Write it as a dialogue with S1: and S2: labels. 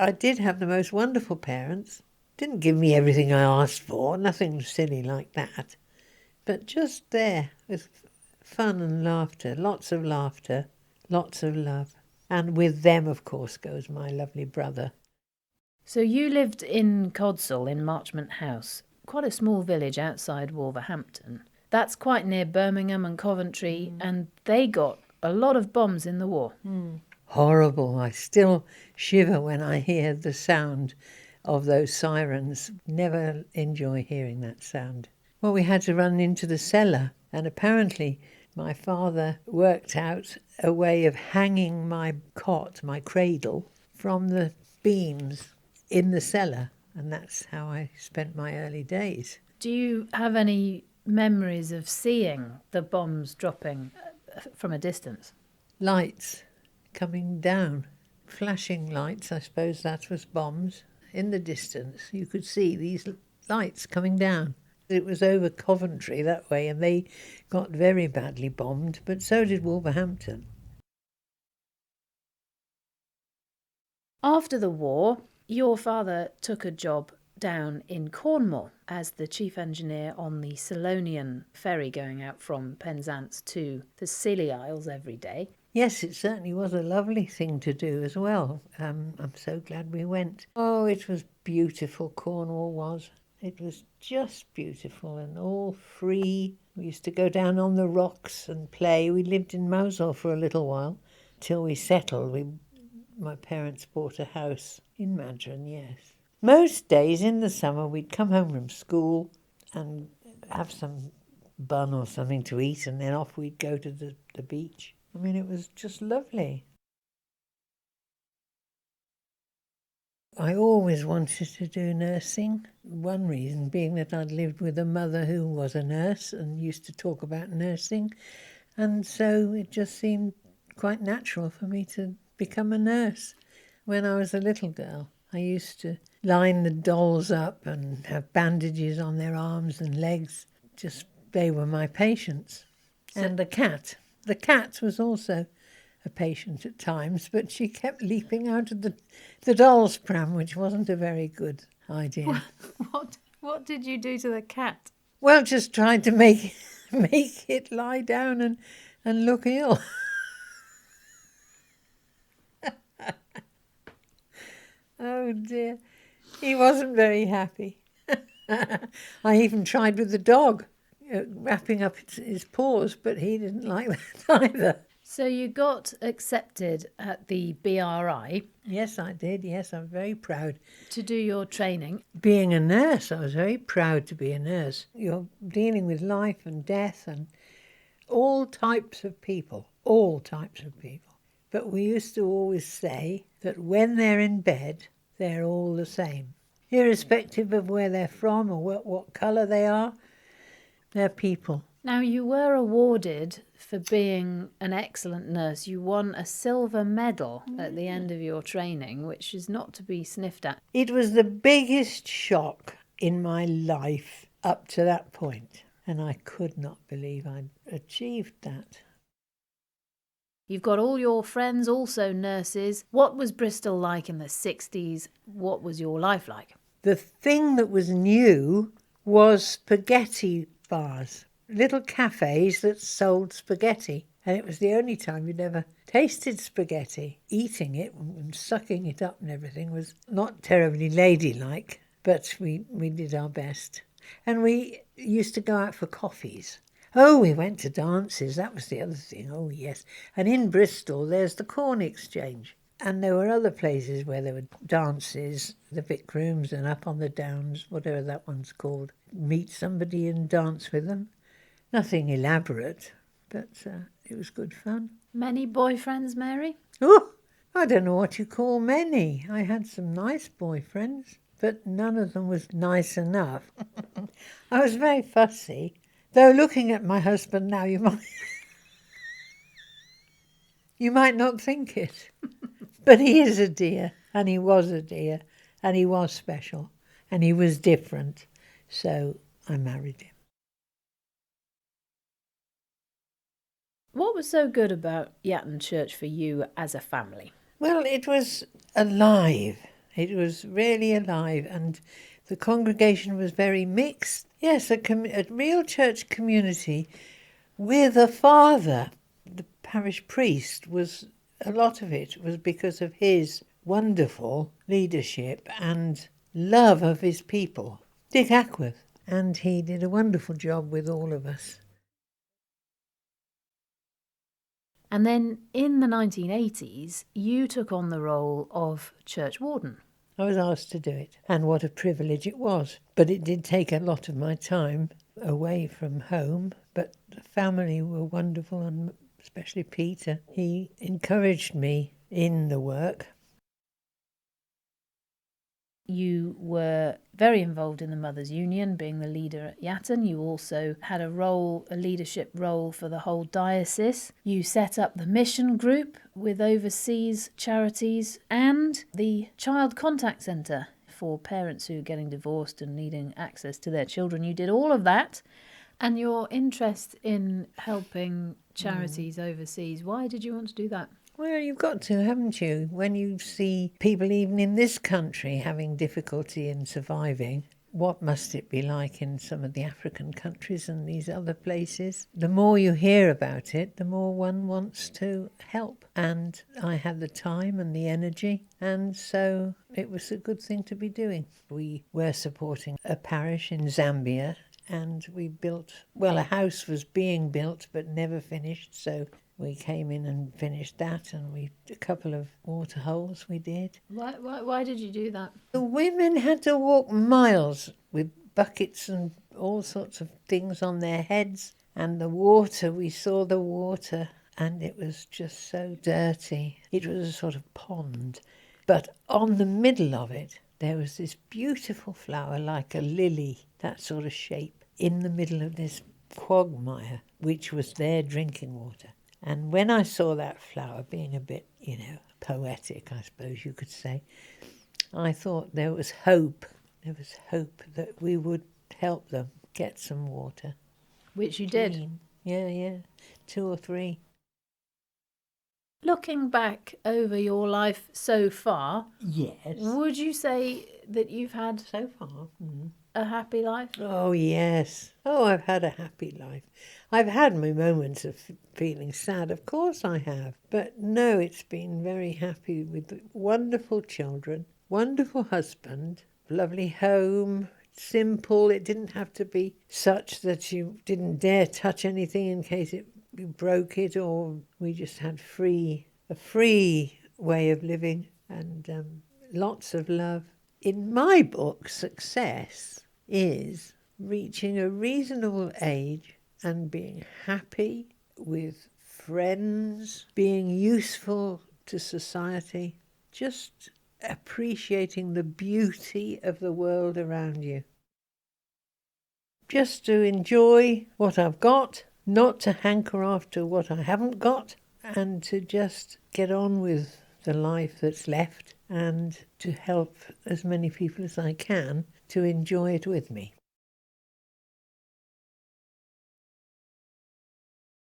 S1: I did have the most wonderful parents. Didn't give me everything I asked for, nothing silly like that. But just there with fun and laughter, lots of love. And with them, of course, goes my lovely brother.
S2: So you lived in Codsall in Marchmont House, quite a small village outside Wolverhampton. That's quite near Birmingham and Coventry, and they got a lot of bombs in the war.
S1: Horrible. I still shiver when I hear the sound of those sirens. Never enjoy hearing that sound. Well, we had to run into the cellar, and apparently my father worked out a way of hanging my cot, my cradle, from the beams in the cellar, and that's how I spent my early days.
S2: Do you have any memories of seeing the bombs dropping from a distance?
S1: Lights coming down, flashing lights, I suppose that was bombs. In the distance you could see these lights coming down. It was over Coventry that way, and they got very badly bombed, but so did Wolverhampton.
S2: After the war, your father took a job down in Cornwall as the chief engineer on the Selonian ferry going out from Penzance to the Scilly Isles every day.
S1: Yes, it certainly was a lovely thing to do as well. I'm so glad we went. Oh, it was beautiful, Cornwall was. It was just beautiful and all free. We used to go down on the rocks and play. We lived in Mosul for a little while till we settled. My parents bought a house in Madron, yes. Most days in the summer we'd come home from school and have some bun or something to eat, and then off we'd go to the beach. I mean, it was just lovely. I always wanted to do nursing. One reason being that I'd lived with a mother who was a nurse and used to talk about nursing. And so it just seemed quite natural for me to become a nurse. When I was a little girl, I used to line the dolls up and have bandages on their arms and legs. They were my patients. And the cat. The cat was also a patient at times, but she kept leaping out of the doll's pram, which wasn't a very good idea.
S2: What did you do to the cat?
S1: Well, just tried to make it lie down and look ill. Oh dear, he wasn't very happy. I even tried with the dog, wrapping up his paws, but he didn't like that either.
S2: So you got accepted at the BRI.
S1: Yes, I did. Yes, I'm very proud.
S2: To do your training.
S1: Being a nurse, I was very proud to be a nurse. You're dealing with life and death and all types of people. But we used to always say that when they're in bed, they're all the same. Irrespective of where they're from or what colour they are, they're people.
S2: Now, you were awarded for being an excellent nurse. You won a silver medal at the end of your training, which is not to be sniffed at.
S1: It was the biggest shock in my life up to that point, and I could not believe I'd achieved that.
S2: You've got all your friends, also nurses. What was Bristol like in the 60s? What was your life like?
S1: The thing that was new was spaghetti bars. Little cafes that sold spaghetti, and it was the only time you'd ever tasted spaghetti. Eating it and sucking it up and everything was not terribly ladylike, but we did our best. And we used to go out for coffees. Oh, we went to dances, that was the other thing, oh yes. And in Bristol there's the Corn Exchange. And there were other places where there were dances, the Vic Rooms and up on the Downs, whatever that one's called. Meet somebody and dance with them. Nothing elaborate, but it was good fun.
S2: Many boyfriends, Mary?
S1: Oh, I don't know what you call many. I had some nice boyfriends, but none of them was nice enough. I was very fussy, though looking at my husband now you might not think it. But he is a dear, and he was a dear, and he was special, and he was different, so I married him.
S2: What was so good about Yatton Church for you as a family?
S1: Well, it was alive. It was really alive, and the congregation was very mixed. Yes, a real church community with a father. The parish priest was, a lot of it was because of his wonderful leadership and love of his people. Dick Ackworth. And he did a wonderful job with all of us.
S2: And then in the 1980s, you took on the role of church warden.
S1: I was asked to do it, and what a privilege it was. But it did take a lot of my time away from home, but the family were wonderful, and especially Peter. He encouraged me in the work.
S2: You were very involved in the Mothers' Union, being the leader at Yatton. You also had a leadership role for the whole diocese. You set up the mission group with overseas charities and the Child Contact Centre for parents who are getting divorced and needing access to their children. You did all of that. And your interest in helping charities overseas, why did you want to do that?
S1: Well, you've got to, haven't you? When you see people even in this country having difficulty in surviving, what must it be like in some of the African countries and these other places? The more you hear about it, the more one wants to help. And I had the time and the energy, and so it was a good thing to be doing. We were supporting a parish in Zambia, and we built, well, a house was being built but never finished, so we came in and finished that, and a couple of water holes we did.
S2: Why did you do that?
S1: The women had to walk miles with buckets and all sorts of things on their heads, and the water, we saw the water, and it was just so dirty. It was a sort of pond, but on the middle of it, there was this beautiful flower like a lily, that sort of shape, in the middle of this quagmire, which was their drinking water. And when I saw that flower, being a bit, poetic, I suppose you could say, I thought there was hope. There was hope that we would help them get some water.
S2: Which you did.
S1: Yeah, 2 or 3.
S2: Looking back over your life so far,
S1: Yes.
S2: would you say that you've had
S1: So far.
S2: a happy life?
S1: Oh, yes. Oh, I've had a happy life. I've had my moments of feeling sad, of course I have. But no, it's been very happy with wonderful children, wonderful husband, lovely home, simple. It didn't have to be such that you didn't dare touch anything in case you broke it, or we just had a free way of living, and lots of love. In my book, success is reaching a reasonable age and being happy with friends, being useful to society, just appreciating the beauty of the world around you. Just to enjoy what I've got, not to hanker after what I haven't got, and to just get on with the life that's left and to help as many people as I can to enjoy it with me.